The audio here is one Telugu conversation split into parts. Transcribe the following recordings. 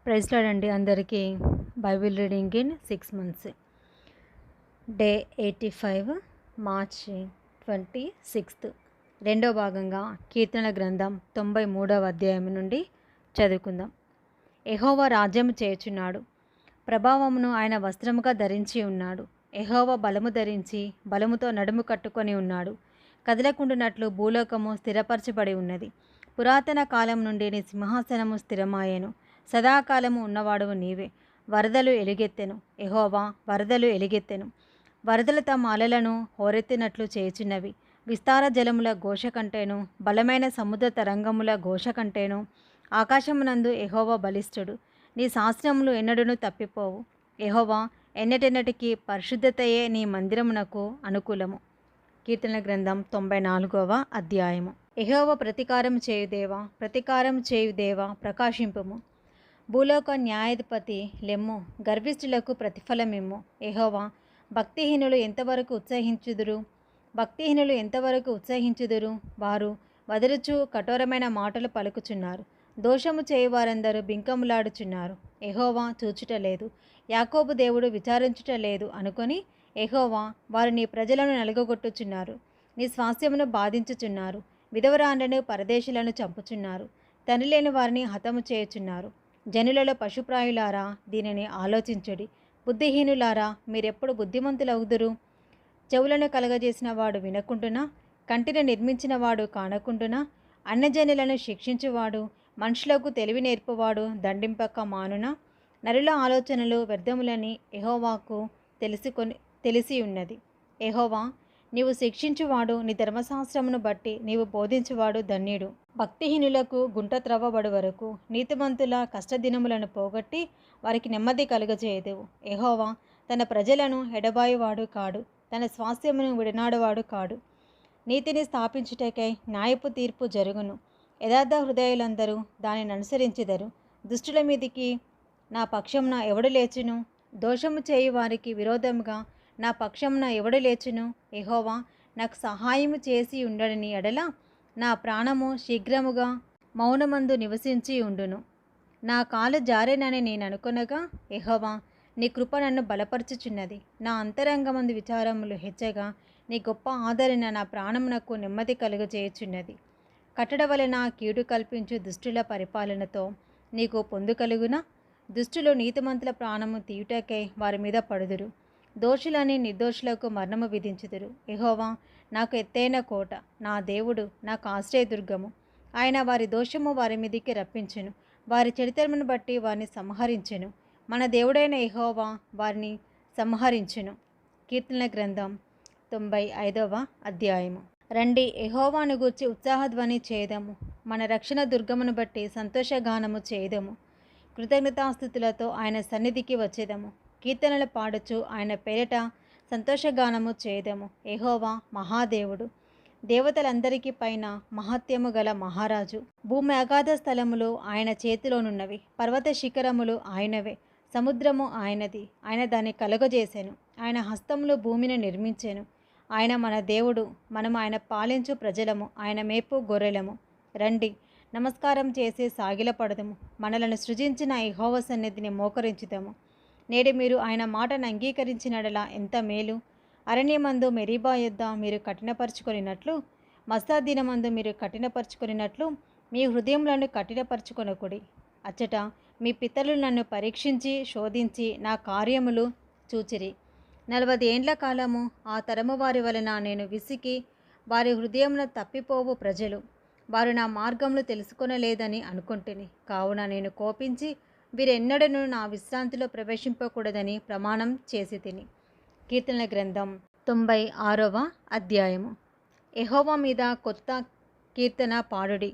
ప్రైజ్ లార్డ్ అండి అందరికీ. Bible reading in 6 months. Day 85 March 26. రెండో భాగంగా కీర్తనల గ్రంథం 93వ అధ్యాయం నుండి చదువుకుందాం. యెహోవా రాజ్యము చేయుచున్నాడు, ప్రభావమును ఆయన వస్త్రముగా ధరించి ఉన్నాడు. యెహోవా బలము ధరించి బలముతో నడుము కట్టుకొని ఉన్నాడు. కదలకుండునట్లు భూలోకము స్థిరపరచబడి ఉన్నది. పురాతన కాలం నుండి నీ సింహాసనము స్థిరమాయెను. సదాకాలము ఉన్నవాడువు నీవే. వరదలు ఎలుగెత్తెను, యెహోవా వరదలు ఎలుగెత్తెను. వరదలు తమ అలలను హోరెత్తినట్లు చేయుచున్నవి. విస్తార జలముల ఘోష కంటేను, బలమైన సముద్ర తరంగముల ఘోష కంటేను ఆకాశమునందు యెహోవా బలిష్ఠుడు. నీ శాసనములు ఎన్నడూను తప్పిపోవు. యెహోవా ఎన్నటెన్నటికీ పరిశుద్ధతయే నీ మందిరమునకు అనుకూలము. కీర్తనల గ్రంథం 94వ అధ్యాయము. యెహోవా ప్రతీకారం చేయుదేవా, ప్రతీకారం చేయుదేవా, ప్రకాశింపుము. భూలోక న్యాయాధిపతి లెమ్ము, గర్విష్ఠులకు ప్రతిఫలమిమ్ము. యెహోవా, భక్తిహీనులు ఎంతవరకు ఉత్సహించుదురు? భక్తిహీనులు ఎంతవరకు ఉత్సహించుదురు? వారు వదరుచు కఠోరమైన మాటలు పలుకుచున్నారు. దోషము చేయువారందరూ బింకములాడుచున్నారు. యెహోవా చూచుటలేదు, యాకోబు దేవుడు విచారించుటలేదు అనుకొని యెహోవా, వారు నీ ప్రజలను నలుగగొట్టుచున్నారు, నీ స్వాస్థ్యమును బాధించుచున్నారు. విధవరాండ్లను పరదేశులను చంపుచున్నారు, తండ్రి లేని వారిని హతము చేయుచున్నారు. జనులలో పశుప్రాయులారా, దీనిని ఆలోచించుడి. బుద్ధిహీనులారా, మీరెప్పుడు బుద్ధిమంతులవుదురు? చెవులను కలగజేసిన వాడు వినకుండునా? కంటిని నిర్మించిన వాడు కానకుండునా? అన్యజనులను శిక్షించువాడు, మనుషులకు తెలివి నేర్పువాడు దండింపక మానునా? నరుల ఆలోచనలు వ్యర్థములని యెహోవాకు తెలిసి ఉన్నది. యెహోవా, నీవు శిక్షించువాడు, నీ ధర్మశాస్త్రమును బట్టి నీవు బోధించువాడు ధన్యుడు. భక్తిహీనులకు గుంట త్రవ్వబడు వరకు, నీతిమంతుల కష్టదినములను పోగొట్టి వారికి నెమ్మది కలుగజేయదువు. యెహోవా తన ప్రజలను ఎడబాయువాడు కాడు, తన స్వాస్థ్యమును విడనాడువాడు కాడు. నీతిని స్థాపించుటకై న్యాయపు తీర్పు జరుగును. యథార్థ హృదయులందరూ దానిని అనుసరించెదరు. దుష్టుల మీదికి నా పక్షమున ఎవడు లేచును? దోషము చేయు వారికి విరోధముగా నా పక్షమున ఎవడు లేచును? యెహోవా నాకు సహాయము చేసి ఉండని ఎడల నా ప్రాణము శీఘ్రముగా మౌనమందు నివసించి ఉండును. నా కాలు జారేనని నేను అనుకొనగా, యెహోవా నీ కృప నన్ను బలపరచుచున్నది. నా అంతరంగమందు విచారములు హెచ్చగా, నీ గొప్ప ఆదరణ నా ప్రాణమునకు నెమ్మది కలుగజేయుచున్నది. కట్టడ వలన కీడు కల్పించు దుష్టుల పరిపాలనతో నీకు పొందు కలుగునా? దుష్టులు నీతిమంతుల ప్రాణము తీయుటకై వారి మీద పడుదురు. దోషులని నిర్దోషులకు మరణము విధించుదురు. యెహోవా నాకు ఎత్తైన కోట, నా దేవుడు నాకు ఆశ్రయదుర్గము. ఆయన వారి దోషము వారి మీదికి రప్పించును, వారి చరిత్రమును బట్టి వారిని సంహరించును. మన దేవుడైన యెహోవా వారిని సంహరించును. కీర్తనల గ్రంథం 95వ అధ్యాయము. రండి, యెహోవాను గూర్చి ఉత్సాహధ్వని చేదము, మన రక్షణ దుర్గమును బట్టి సంతోషగానము చేదము. కృతజ్ఞతాస్థుతులతో ఆయన సన్నిధికి వచ్చేదము. కీర్తనలు పాడుచు ఆయన పేరిట సంతోషగానము చేదము. యెహోవా మహాదేవుడు, దేవతలందరికీ పైన మహత్యము గల మహారాజు. భూమి అగాధ స్థలములు ఆయన చేతిలోనున్నవి, పర్వత శిఖరములు ఆయనవే. సముద్రము ఆయనది, ఆయన దాన్ని కలుగజేసెను. ఆయన హస్తములు భూమిని నిర్మించెను. ఆయన మన దేవుడు, మనము ఆయన పాలించు ప్రజలము, ఆయన మేపు గొర్రెలము. రండి, నమస్కారం చేసి సాగిలపడదము, మనలను సృజించిన యెహోవా సన్నిధిని మోకరించుదము. నేడు మీరు ఆయన మాటను అంగీకరించినడలా ఎంత మేలు! అరణ్యమందు మెరీబా యొద్ద మీరు కఠినపరుచుకొనినట్లు, మస్తా దినమందు మీరు కఠినపరుచుకొనినట్లు మీ హృదయములను కఠినపరుచుకొనకుడి. అచ్చట మీ పితరులు నన్ను పరీక్షించి శోధించి నా కార్యములు చూచిరి. 40 ఏండ్ల కాలము ఆ తరము వారి వలన నేను విసికి, వారి హృదయమున తప్పిపోవు ప్రజలు, వారు నా మార్గములు తెలుసుకొనలేదని అనుకుంటుని. కావున నేను కోపించి వీరెన్నడను నా విశ్రాంతిలో ప్రవేశింపకూడదని ప్రమాణం చేసి తిని. కీర్తనల గ్రంథం 96వ అధ్యాయము. యెహోవా మీద కొత్త కీర్తన పాడుడి.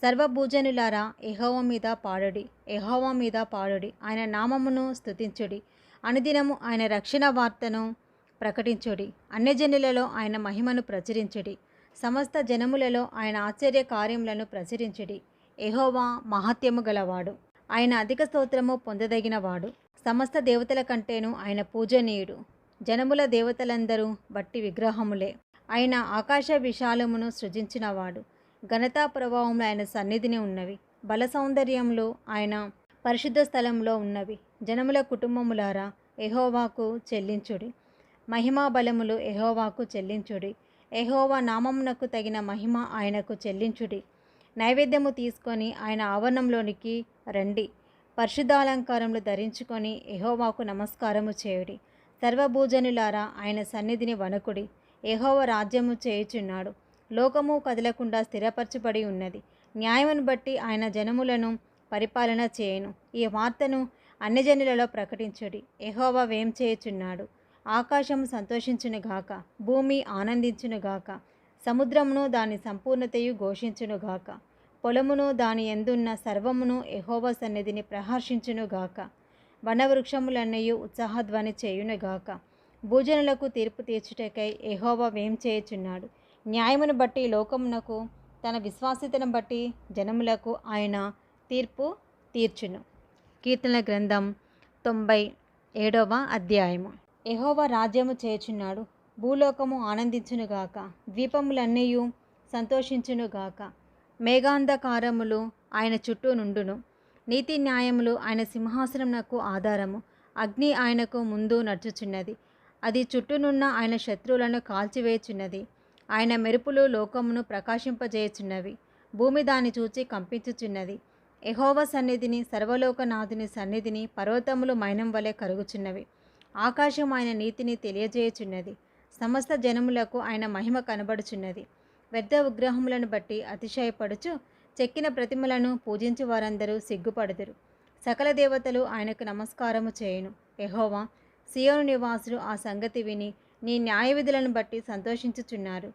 సర్వభూజనులారా, యెహోవా మీద పాడుడి, యెహోవా మీద పాడుడి. ఆయన నామమును స్తుతించుడి, అనుదినము ఆయన రక్షణ వార్తను ప్రకటించుడి. అన్యజనులలో ఆయన మహిమను ప్రచురించుడి, సమస్త జనములలో ఆయన ఆశ్చర్య కార్యములను ప్రచురించుడి. యెహోవా మహత్యము గలవాడు, ఆయన అధిక స్తోత్రము పొందదగినవాడు. సమస్త దేవతల కంటేను ఆయన పూజనీయుడు. జనముల దేవతలందరూ బట్టి విగ్రహములే. ఆయన ఆకాశ విశాలమును సృజించినవాడు. ఘనతా ప్రభావములు ఆయన సన్నిధిని ఉన్నవి. బల సౌందర్యములు ఆయన పరిశుద్ధ స్థలంలో ఉన్నవి. జనముల కుటుంబములారా యెహోవాకు చెల్లించుడి. మహిమా బలములు యెహోవాకు చెల్లించుడి. యెహోవా నామమునకు తగిన మహిమ ఆయనకు చెల్లించుడి. నైవేద్యము తీసుకొని ఆయన ఆవరణంలోనికి రండి. పరిశుద్ధాలంకారములు ధరించుకొని యెహోవాకు నమస్కారము చేయుడి. సర్వభూజనులారా ఆయన సన్నిధిని వణకుడి. యెహోవా రాజ్యము చేయుచున్నాడు. లోకము కదలకుండా స్థిరపరచబడి ఉన్నది. న్యాయమును బట్టి ఆయన జనములను పరిపాలన చేయును. ఈ వార్తను అన్యజనులలో ప్రకటించుడి. యెహోవా వేం చేయుచున్నాడు. ఆకాశము సంతోషించునుగాక, భూమి ఆనందించునుగాక, సముద్రమును దాని సంపూర్ణతయు ఘోషించునుగాక, పొలమును దాని యందున్న సర్వమును యెహోవా సన్నిధిని ప్రహర్షించునుగాక. వనవృక్షములన్నయు ఉత్సాహధ్వని చేయునుగాక. భూజనులకు తీర్పు తీర్చుటకై యెహోవా వేం చేయుచున్నాడు. న్యాయమును బట్టి లోకమునకు, తన విశ్వాస్యతను బట్టి జనములకు ఆయన తీర్పు తీర్చును. కీర్తనల గ్రంథం 97వ అధ్యాయము. యెహోవా రాజ్యము చేయుచున్నాడు. భూలోకము ఆనందించునుగాక, ద్వీపములన్నీయు సంతోషించునుగాక. మేఘాంధకారములు ఆయన చుట్టూ నుండును. నీతి న్యాయములు ఆయన సింహాసనమునకు ఆధారము. అగ్ని ఆయనకు ముందు నడుచుచున్నది. అది చుట్టూనున్న ఆయన శత్రువులను కాల్చివేయుచున్నది. ఆయన మెరుపులు లోకమును ప్రకాశింపజేయుచున్నవి. భూమి దాన్ని చూచి కంపించుచున్నది. యెహోవా సన్నిధిని, సర్వలోకనాథుని సన్నిధిని పర్వతములు మైనం వలె కరుగుచున్నవి. ఆకాశం ఆయన నీతిని తెలియజేయుచున్నది. సమస్త జనములకు ఆయన మహిమ కనబడుచున్నది. వ్యర్థ విగ్రహములను బట్టి అతిశయపడుచు చెక్కిన ప్రతిమలను పూజించు వారందరూ సిగ్గుపడుదురు. సకల దేవతలు ఆయనకు నమస్కారము చేయును. యెహోవా, సియోను నివాసులు ఆ సంగతి విని నీ న్యాయవిధులను బట్టి సంతోషించుచున్నారు.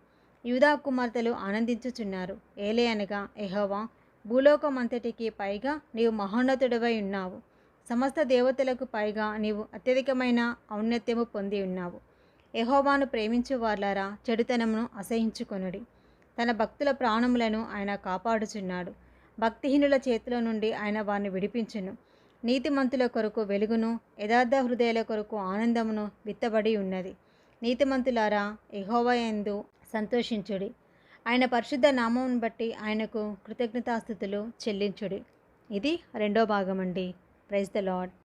యూదా కుమార్తెలు ఆనందించుచున్నారు. ఏలయనగా యెహోవా, భూలోకమంతటికి పైగా నీవు మహోన్నతుడవై ఉన్నావు. సమస్త దేవతలకు పైగా నీవు అత్యధికమైన ఔన్నత్యము పొంది ఉన్నావు. యెహోవాను ప్రేమించు వార్లారా, చెడుతనమును అసహించుకొనుడి. తన భక్తుల ప్రాణములను ఆయన కాపాడుచున్నాడు. భక్తిహీనుల చేతిలో నుండి ఆయన వారిని విడిపించును. నీతిమంతుల కొరకు వెలుగును, యథార్థ హృదయాల కొరకు ఆనందమును విత్తబడి ఉన్నది. నీతిమంతులారా, యెహోవా యందు సంతోషించుడి. ఆయన పరిశుద్ధ నామమును బట్టి ఆయనకు కృతజ్ఞతాస్తుతులు చెల్లించుడి. ఇది 2వ భాగం అండి. Praise the lord.